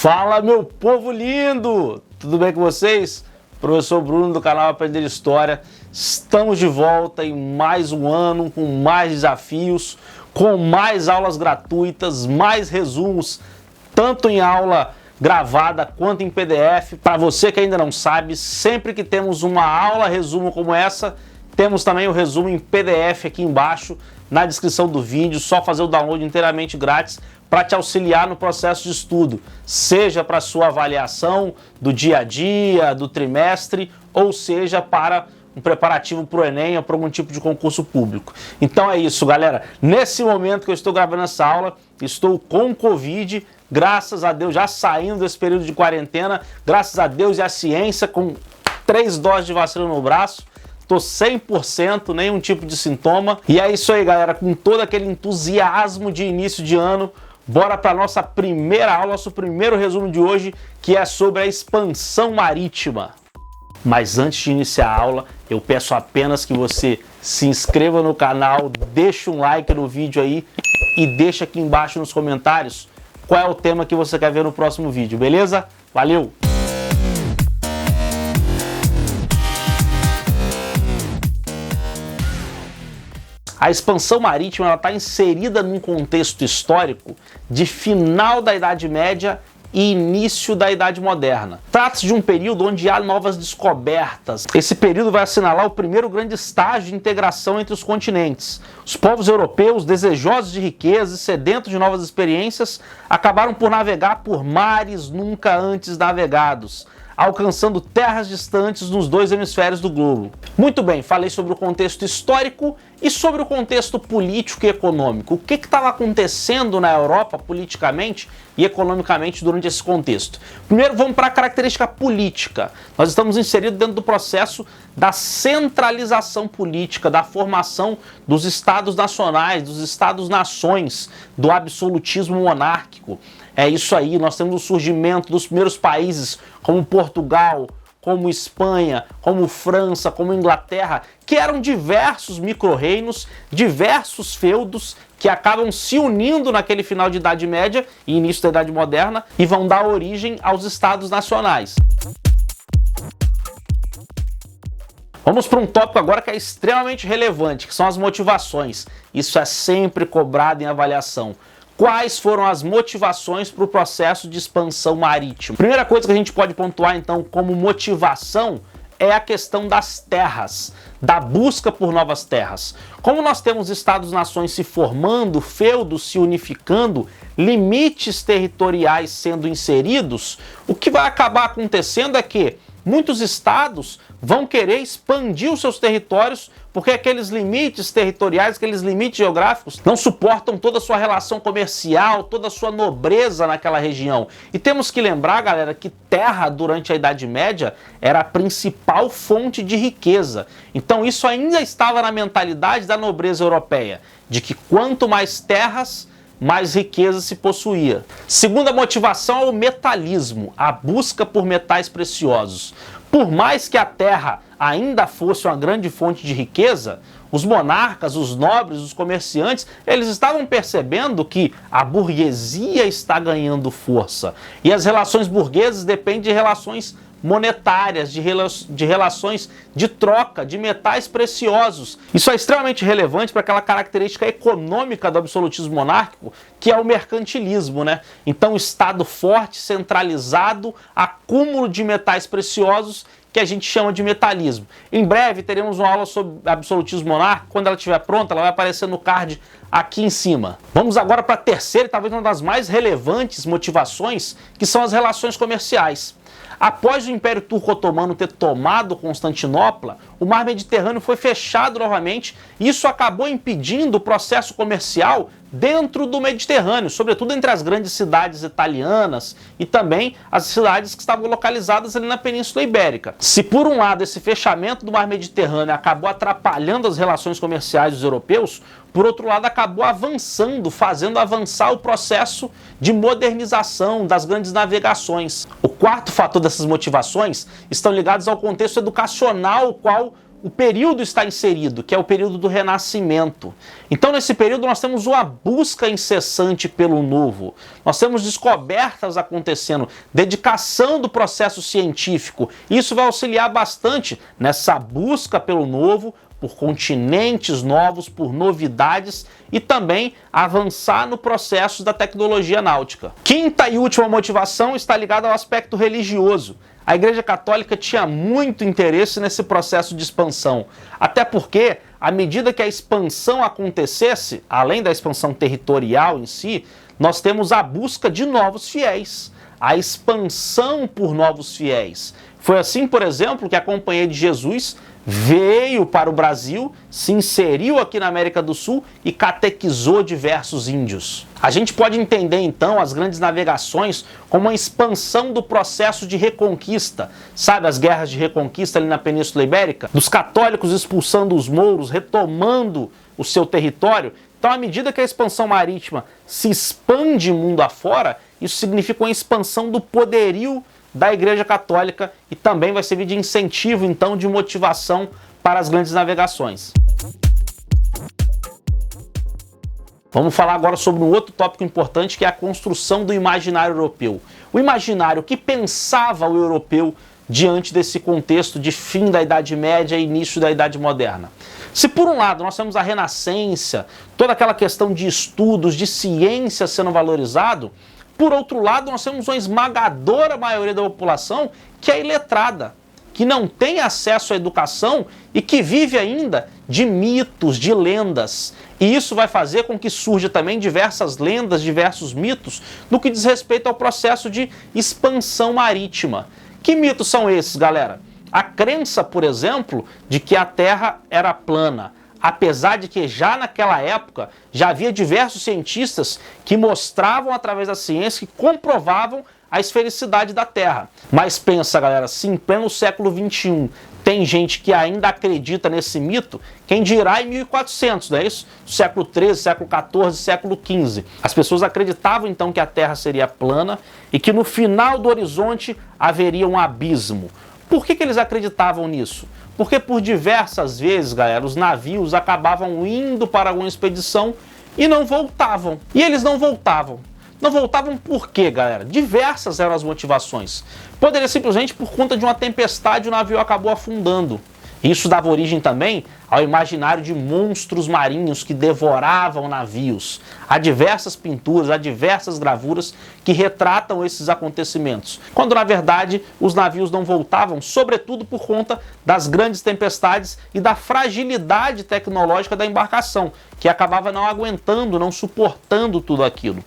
Fala, meu povo lindo! Tudo bem com vocês? Professor Bruno do canal Aprender História. Estamos de volta em mais um ano com mais desafios, com mais aulas gratuitas, mais resumos, tanto em aula gravada quanto em PDF. Para você que ainda não sabe, sempre que temos uma aula resumo como essa, temos também o resumo em PDF aqui embaixo na descrição do vídeo. Só fazer o download inteiramente grátis para te auxiliar no processo de estudo, seja para sua avaliação do dia a dia, do trimestre, ou seja para um preparativo para o Enem ou para algum tipo de concurso público. Então é isso, galera. Nesse momento que eu estou gravando essa aula, estou com Covid, graças a Deus, já saindo desse período de quarentena, graças a Deus e à ciência, com 3 doses de vacina no braço. Tô 100%, nenhum tipo de sintoma. E é isso aí, galera, com todo aquele entusiasmo de início de ano, bora para nossa primeira aula, nosso primeiro resumo de hoje, que é sobre a expansão marítima. Mas antes de iniciar a aula, eu peço apenas que você se inscreva no canal, deixe um like no vídeo aí e deixa aqui embaixo nos comentários qual é o tema que você quer ver no próximo vídeo, beleza? Valeu! A expansão marítima está inserida num contexto histórico de final da Idade Média e início da Idade Moderna. Trata-se de um período onde há novas descobertas. Esse período vai assinalar o primeiro grande estágio de integração entre os continentes. Os povos europeus, desejosos de riqueza e sedentos de novas experiências, acabaram por navegar por mares nunca antes navegados, alcançando terras distantes nos 2 hemisférios do globo. Muito bem, falei sobre o contexto histórico e sobre o contexto político e econômico. O que estava acontecendo na Europa politicamente e economicamente durante esse contexto? Primeiro vamos para a característica política. Nós estamos inseridos dentro do processo da centralização política, da formação dos estados nacionais, dos estados-nações, do absolutismo monárquico. É isso aí, nós temos o surgimento dos primeiros países como Portugal, como Espanha, como França, como Inglaterra, que eram diversos micro-reinos, diversos feudos que acabam se unindo naquele final de Idade Média e início da Idade Moderna e vão dar origem aos estados nacionais. Vamos para um tópico agora que é extremamente relevante, que são as motivações. Isso é sempre cobrado em avaliação. Quais foram as motivações para o processo de expansão marítima? Primeira coisa que a gente pode pontuar, então, como motivação é a questão das terras, da busca por novas terras. Como nós temos estados-nações se formando, feudos se unificando, limites territoriais sendo inseridos, o que vai acabar acontecendo é que muitos estados vão querer expandir os seus territórios porque aqueles limites territoriais, aqueles limites geográficos não suportam toda a sua relação comercial, toda a sua nobreza naquela região. E temos que lembrar, galera, que terra durante a Idade Média era a principal fonte de riqueza. Então isso ainda estava na mentalidade da nobreza europeia, de que quanto mais terras, mais riqueza se possuía. Segunda motivação é o metalismo, a busca por metais preciosos. Por mais que a terra ainda fosse uma grande fonte de riqueza, os monarcas, os nobres, os comerciantes, eles estavam percebendo que a burguesia está ganhando força. E as relações burguesas dependem de relações monetárias, de relações de troca de metais preciosos. Isso é extremamente relevante para aquela característica econômica do absolutismo monárquico, que é o mercantilismo, né? Então, Estado forte, centralizado, acúmulo de metais preciosos, que a gente chama de metalismo. Em breve teremos uma aula sobre absolutismo monárquico. Quando ela estiver pronta, ela vai aparecer no card aqui em cima. Vamos agora para a terceira e talvez uma das mais relevantes motivações, que são as relações comerciais. Após o Império Turco-Otomano ter tomado Constantinopla, o Mar Mediterrâneo foi fechado novamente e isso acabou impedindo o processo comercial dentro do Mediterrâneo, sobretudo entre as grandes cidades italianas e também as cidades que estavam localizadas ali na Península Ibérica. Se por um lado esse fechamento do Mar Mediterrâneo acabou atrapalhando as relações comerciais dos europeus, por outro lado acabou avançando, fazendo avançar o processo de modernização das grandes navegações. O quarto fator dessas motivações estão ligados ao contexto educacional, qual o período está inserido, que é o período do Renascimento. Então, nesse período, nós temos uma busca incessante pelo novo. Nós temos descobertas acontecendo, dedicação do processo científico. Isso vai auxiliar bastante nessa busca pelo novo, por continentes novos, por novidades e também avançar no processo da tecnologia náutica. Quinta e última motivação está ligada ao aspecto religioso. A Igreja Católica tinha muito interesse nesse processo de expansão, até porque, à medida que a expansão acontecesse, além da expansão territorial em si, nós temos a busca de novos fiéis, a expansão por novos fiéis. Foi assim, por exemplo, que a Companhia de Jesus veio para o Brasil, se inseriu aqui na América do Sul e catequizou diversos índios. A gente pode entender, então, as grandes navegações como uma expansão do processo de reconquista. Sabe as guerras de reconquista ali na Península Ibérica? Dos católicos expulsando os mouros, retomando o seu território. Então, à medida que a expansão marítima se expande mundo afora, isso significa uma expansão do poderio da Igreja Católica e também vai servir de incentivo, então, de motivação para as grandes navegações. Vamos falar agora sobre um outro tópico importante, que é a construção do imaginário europeu. O imaginário que pensava o europeu diante desse contexto de fim da Idade Média e início da Idade Moderna. Se por um lado nós temos a Renascença, toda aquela questão de estudos, de ciência sendo valorizado, por outro lado, nós temos uma esmagadora maioria da população que é iletrada, que não tem acesso à educação e que vive ainda de mitos, de lendas. E isso vai fazer com que surja também diversas lendas, diversos mitos, no que diz respeito ao processo de expansão marítima. Que mitos são esses, galera? A crença, por exemplo, de que a Terra era plana. Apesar de que já naquela época já havia diversos cientistas que mostravam através da ciência, que comprovavam a esfericidade da Terra. Mas pensa, galera, se em pleno século XXI tem gente que ainda acredita nesse mito, quem dirá em 1400, não é isso? Século XIII, século XIV, século XV. As pessoas acreditavam então que a Terra seria plana e que no final do horizonte haveria um abismo. Por que eles acreditavam nisso? Porque por diversas vezes, galera, os navios acabavam indo para alguma expedição e não voltavam. E eles não voltavam. Não voltavam por quê, galera? Diversas eram as motivações. Poderia simplesmente por conta de uma tempestade o navio acabou afundando. Isso dava origem também ao imaginário de monstros marinhos que devoravam navios. Há diversas pinturas, há diversas gravuras que retratam esses acontecimentos, quando na verdade os navios não voltavam, sobretudo por conta das grandes tempestades e da fragilidade tecnológica da embarcação, que acabava não aguentando, não suportando tudo aquilo.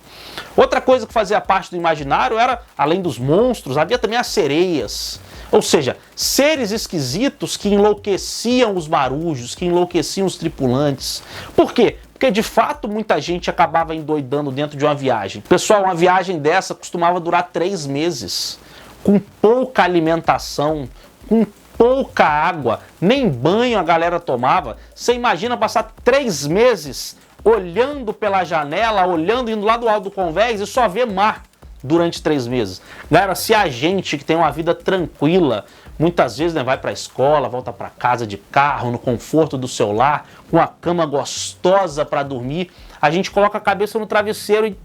Outra coisa que fazia parte do imaginário era, além dos monstros, havia também as sereias. Ou seja, seres esquisitos que enlouqueciam os marujos, que enlouqueciam os tripulantes. Por quê? Porque de fato muita gente acabava endoidando dentro de uma viagem. Pessoal, uma viagem dessa costumava durar 3 meses, com pouca alimentação, com pouca água, nem banho a galera tomava. Você imagina passar 3 meses olhando pela janela, olhando, indo lá do alto do convés e só ver mar durante 3 meses. Galera, se a gente que tem uma vida tranquila, muitas vezes, né, vai para a escola, volta para casa de carro, no conforto do seu lar, com a cama gostosa para dormir, a gente coloca a cabeça no travesseiro e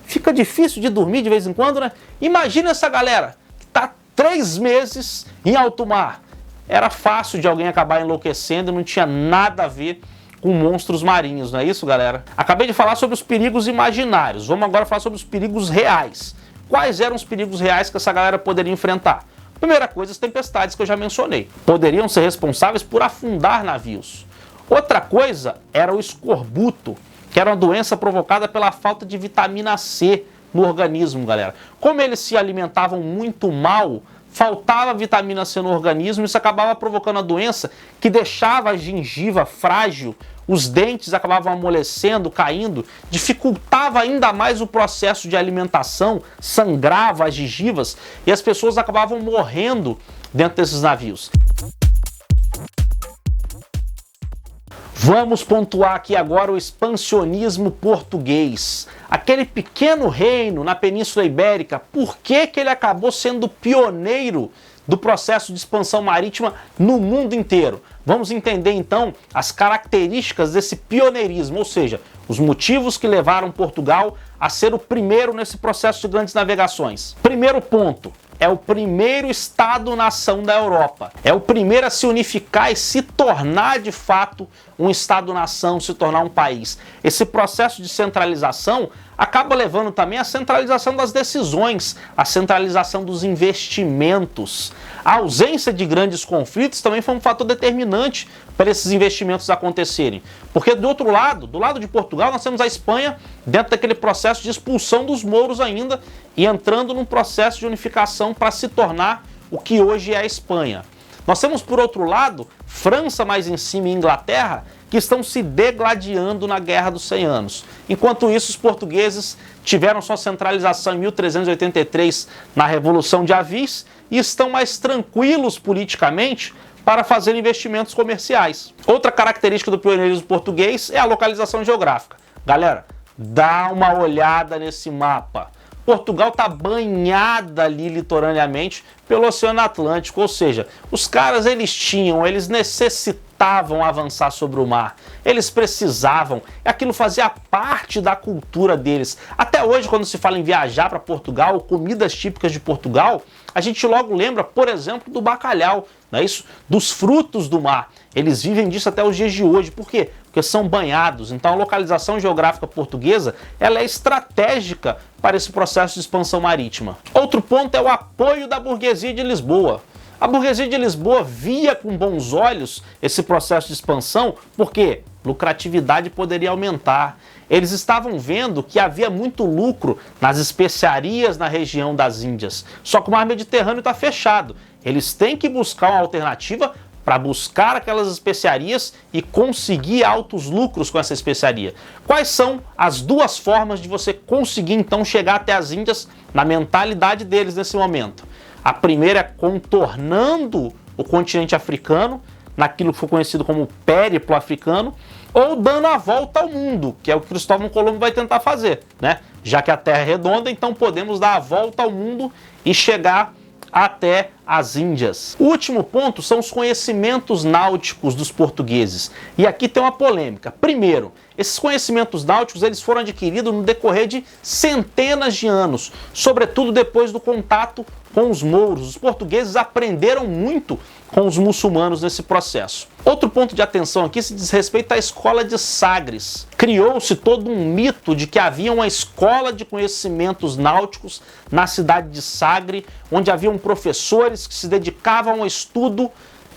fica difícil de dormir de vez em quando, né? Imagina essa galera que está 3 meses em alto mar. Era fácil de alguém acabar enlouquecendo e não tinha nada a ver com monstros marinhos, não é isso, galera? Acabei de falar sobre os perigos imaginários, vamos agora falar sobre os perigos reais. Quais eram os perigos reais que essa galera poderia enfrentar? Primeira coisa, as tempestades que eu já mencionei. Poderiam ser responsáveis por afundar navios. Outra coisa era o escorbuto, que era uma doença provocada pela falta de vitamina C no organismo, galera. Como eles se alimentavam muito mal, faltava vitamina C no organismo, isso acabava provocando a doença que deixava a gengiva frágil, os dentes acabavam amolecendo, caindo, dificultava ainda mais o processo de alimentação, sangrava as gengivas e as pessoas acabavam morrendo dentro desses navios. Vamos pontuar aqui agora o expansionismo português. Aquele pequeno reino na Península Ibérica, por que ele acabou sendo pioneiro do processo de expansão marítima no mundo inteiro? vamos entender então as características desse pioneirismo, ou seja, os motivos que levaram Portugal a ser o primeiro nesse processo de grandes navegações. Primeiro ponto, é o primeiro Estado-nação da Europa. É o primeiro a se unificar e se tornar de fato um Estado-nação, se tornar um país. Esse processo de centralização acaba levando também à centralização das decisões, à centralização dos investimentos. A ausência de grandes conflitos também foi um fator determinante para esses investimentos acontecerem. Porque do outro lado, do lado de Portugal, nós temos a Espanha dentro daquele processo de expulsão dos mouros ainda e entrando num processo de unificação para se tornar o que hoje é a Espanha. Nós temos, por outro lado, França mais em cima e Inglaterra, que estão se degladiando na Guerra dos 100 Anos. Enquanto isso, os portugueses tiveram sua centralização em 1383 na Revolução de Avis e estão mais tranquilos politicamente para fazer investimentos comerciais. Outra característica do pioneirismo português é a localização geográfica. Galera, dá uma olhada nesse mapa. Portugal está banhada ali litorâneamente pelo Oceano Atlântico, ou seja, os caras eles necessitavam avançar sobre o mar, eles precisavam, aquilo fazia parte da cultura deles. Até hoje, quando se fala em viajar para Portugal, comidas típicas de Portugal, a gente logo lembra, por exemplo, do bacalhau, não é isso? Dos frutos do mar. Eles vivem disso até os dias de hoje. Por quê? Porque são banhados. Então a localização geográfica portuguesa ela é estratégica para esse processo de expansão marítima. Outro ponto é o apoio da burguesia de Lisboa. A burguesia de Lisboa via com bons olhos esse processo de expansão, porque lucratividade poderia aumentar. Eles estavam vendo que havia muito lucro nas especiarias na região das Índias. Só que o mar Mediterrâneo está fechado. Eles têm que buscar uma alternativa para buscar aquelas especiarias e conseguir altos lucros com essa especiaria. Quais são as duas formas de você conseguir então chegar até as Índias na mentalidade deles nesse momento? A primeira é contornando o continente africano, naquilo que foi conhecido como périplo africano, ou dando a volta ao mundo, que é o que Cristóvão Colombo vai tentar fazer, né? Já que a Terra é redonda, então podemos dar a volta ao mundo e chegar até as Índias. O último ponto são os conhecimentos náuticos dos portugueses. E aqui tem uma polêmica. Primeiro, esses conhecimentos náuticos eles foram adquiridos no decorrer de centenas de anos, sobretudo depois do contato com os mouros. Os portugueses aprenderam muito com os muçulmanos nesse processo. Outro ponto de atenção aqui se diz respeito à escola de Sagres. Criou-se todo um mito de que havia uma escola de conhecimentos náuticos na cidade de Sagres, onde haviam professores que se dedicavam ao estudo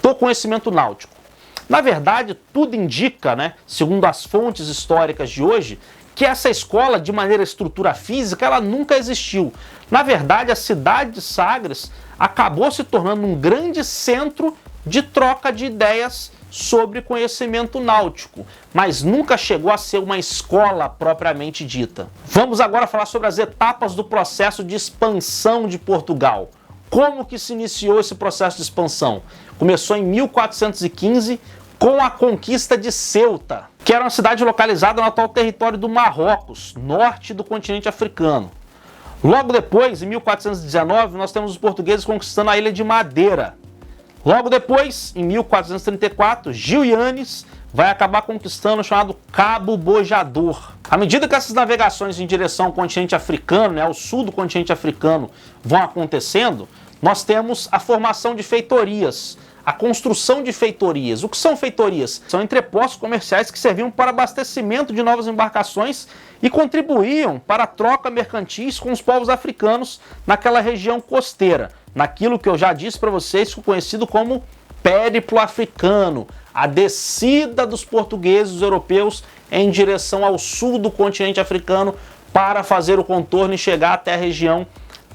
do conhecimento náutico. Na verdade, tudo indica, né, segundo as fontes históricas de hoje, que essa escola, de maneira estrutura física, ela nunca existiu. Na verdade, a cidade de Sagres acabou se tornando um grande centro de troca de ideias sobre conhecimento náutico, mas nunca chegou a ser uma escola propriamente dita. Vamos agora falar sobre as etapas do processo de expansão de Portugal. Como que se iniciou esse processo de expansão? Começou em 1415 com a conquista de Ceuta, que era uma cidade localizada no atual território do Marrocos, norte do continente africano. Logo depois, em 1419, nós temos os portugueses conquistando a ilha de Madeira. Logo depois, em 1434, Gil Yanes vai acabar conquistando o chamado Cabo Bojador. À medida que essas navegações em direção ao continente africano, ao sul do continente africano, vão acontecendo, nós temos a formação de feitorias, a construção de feitorias. O que são feitorias? São entrepostos comerciais que serviam para abastecimento de novas embarcações e contribuíam para a troca mercantis com os povos africanos naquela região costeira, naquilo que eu já disse para vocês, conhecido como périplo africano, a descida dos portugueses, dos europeus, em direção ao sul do continente africano para fazer o contorno e chegar até a região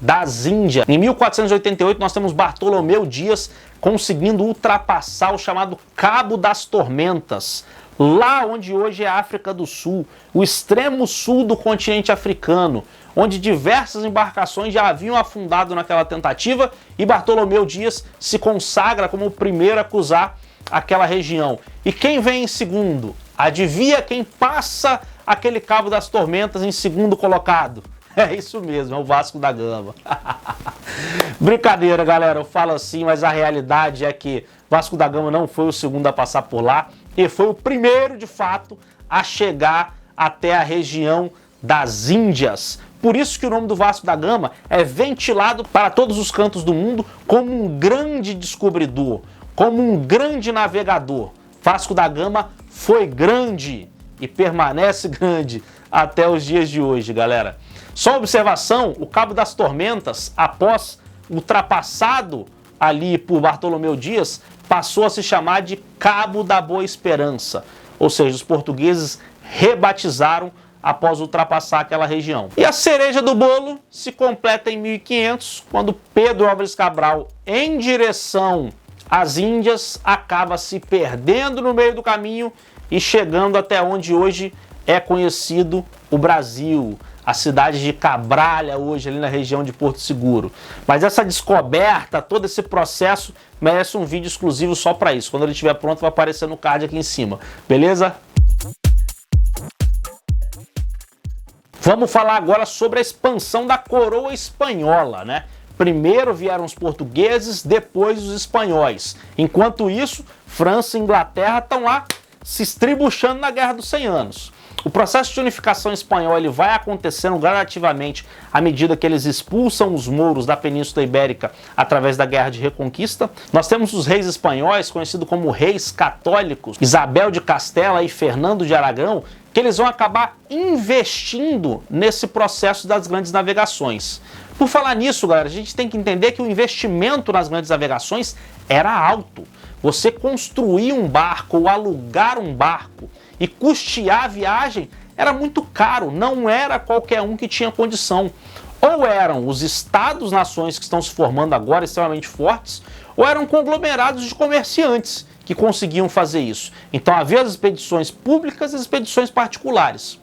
das Índias. Em 1488 nós temos Bartolomeu Dias conseguindo ultrapassar o chamado Cabo das Tormentas, lá onde hoje é a África do Sul, o extremo sul do continente africano, onde diversas embarcações já haviam afundado naquela tentativa e Bartolomeu Dias se consagra como o primeiro a cruzar aquela região. E quem vem em segundo? Adivinha quem passa aquele Cabo das Tormentas em segundo colocado? É isso mesmo, é o Vasco da Gama. Brincadeira, galera, eu falo assim, mas a realidade é que Vasco da Gama não foi o segundo a passar por lá e foi o primeiro, de fato, a chegar até a região das Índias. Por isso que o nome do Vasco da Gama é ventilado para todos os cantos do mundo como um grande descobridor, como um grande navegador. Vasco da Gama foi grande e permanece grande até os dias de hoje, galera. Só observação, o Cabo das Tormentas, após ultrapassado ali por Bartolomeu Dias, passou a se chamar de Cabo da Boa Esperança. Ou seja, os portugueses rebatizaram após ultrapassar aquela região. E a cereja do bolo se completa em 1500, quando Pedro Álvares Cabral, em direção às Índias, acaba se perdendo no meio do caminho e chegando até onde hoje é conhecido o Brasil, a cidade de Cabralha, hoje ali na região de Porto Seguro. Mas essa descoberta, todo esse processo, merece um vídeo exclusivo só para isso. Quando ele estiver pronto, vai aparecer no card aqui em cima, beleza? Vamos falar agora sobre a expansão da coroa espanhola, né? Primeiro vieram os portugueses, depois os espanhóis. Enquanto isso, França e Inglaterra estão lá se estribuchando na Guerra dos 100 Anos. O processo de unificação espanhola ele vai acontecendo gradativamente à medida que eles expulsam os mouros da Península Ibérica através da Guerra de Reconquista. Nós temos os reis espanhóis, conhecidos como reis católicos, Isabel de Castela e Fernando de Aragão, que eles vão acabar investindo nesse processo das grandes navegações. Por falar nisso, galera, a gente tem que entender que o investimento nas grandes navegações era alto. Você construir um barco ou alugar um barco e custear a viagem era muito caro, não era qualquer um que tinha condição. Ou eram os estados-nações que estão se formando agora, extremamente fortes, ou eram conglomerados de comerciantes que conseguiam fazer isso. Então havia as expedições públicas e as expedições particulares.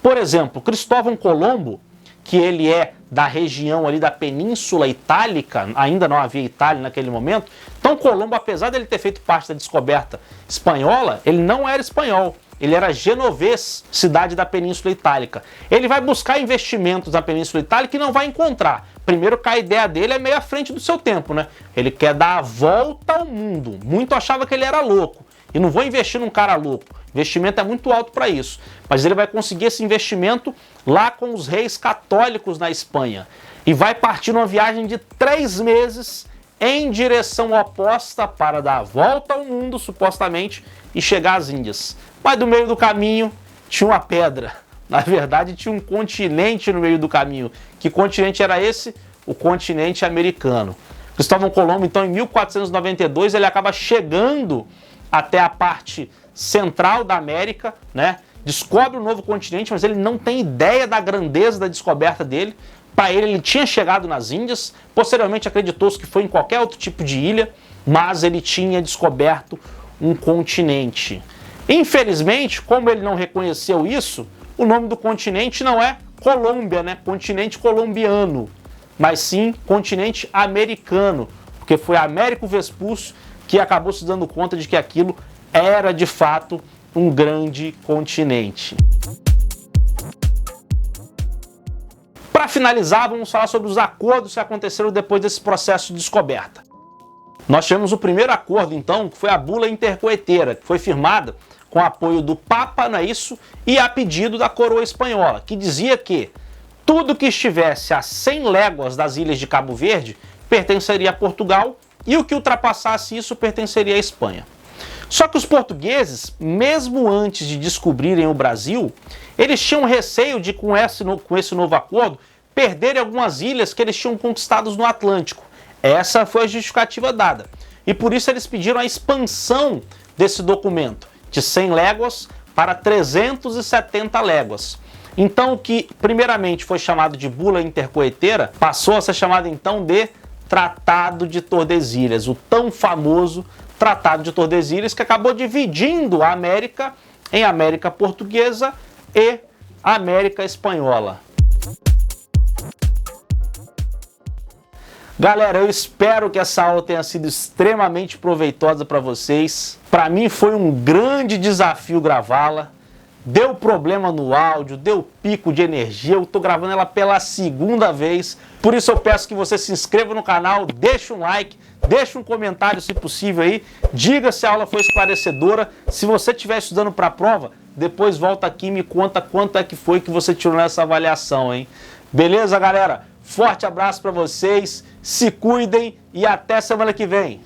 Por exemplo, Cristóvão Colombo, que ele é da região ali da Península Itálica, ainda não havia Itália naquele momento, então Colombo, apesar de ele ter feito parte da descoberta espanhola, ele não era espanhol, ele era genovês, cidade da Península Itálica. Ele vai buscar investimentos na Península Itálica e não vai encontrar. Primeiro que a ideia dele é meio à frente do seu tempo, né? Ele quer dar a volta ao mundo. Muito achava que ele era louco. E não vou investir num cara louco. O investimento é muito alto para isso. Mas ele vai conseguir esse investimento lá com os reis católicos na Espanha. E vai partir numa viagem de 3 meses em direção oposta para dar a volta ao mundo, supostamente, e chegar às Índias. Mas do meio do caminho tinha uma pedra. Na verdade, tinha um continente no meio do caminho. Que continente era esse? O continente americano. Cristóvão Colombo, então, em 1492, ele acaba chegando até a parte central da América, né? Descobre um novo continente, mas ele não tem ideia da grandeza da descoberta dele. Para ele tinha chegado nas Índias, posteriormente acreditou-se que foi em qualquer outro tipo de ilha, mas ele tinha descoberto um continente. Infelizmente, como ele não reconheceu isso, o nome do continente não é Colômbia, né? Continente colombiano, mas sim continente americano, porque foi Américo Vespúcio que acabou se dando conta de que aquilo era de fato um grande continente. Para finalizar, vamos falar sobre os acordos que aconteceram depois desse processo de descoberta. Nós tivemos o primeiro acordo, então, que foi a Bula Intercoeteira, que foi firmada com apoio do Papa, não é isso? E a pedido da coroa espanhola, que dizia que tudo que estivesse a 100 léguas das ilhas de Cabo Verde pertenceria a Portugal e o que ultrapassasse isso pertenceria à Espanha. Só que os portugueses, mesmo antes de descobrirem o Brasil, eles tinham receio de, com esse novo acordo, perderem algumas ilhas que eles tinham conquistadas no Atlântico. Essa foi a justificativa dada. E por isso eles pediram a expansão desse documento, de 100 léguas para 370 léguas. Então o que primeiramente foi chamado de Bula Intercoeteira, passou a ser chamado então de Tratado de Tordesilhas, o tão famoso Tratado de Tordesilhas, que acabou dividindo a América em América Portuguesa e América Espanhola. Galera, eu espero que essa aula tenha sido extremamente proveitosa para vocês. Para mim foi um grande desafio gravá-la. deu problema no áudio, deu pico de energia, eu tô gravando ela pela segunda vez, por isso eu peço que você se inscreva no canal, deixe um like, deixe um comentário se possível aí, diga se a aula foi esclarecedora, se você estiver estudando para a prova, depois volta aqui e me conta quanto é que foi que você tirou nessa avaliação, hein? Beleza, galera? Forte abraço para vocês, se cuidem e até semana que vem.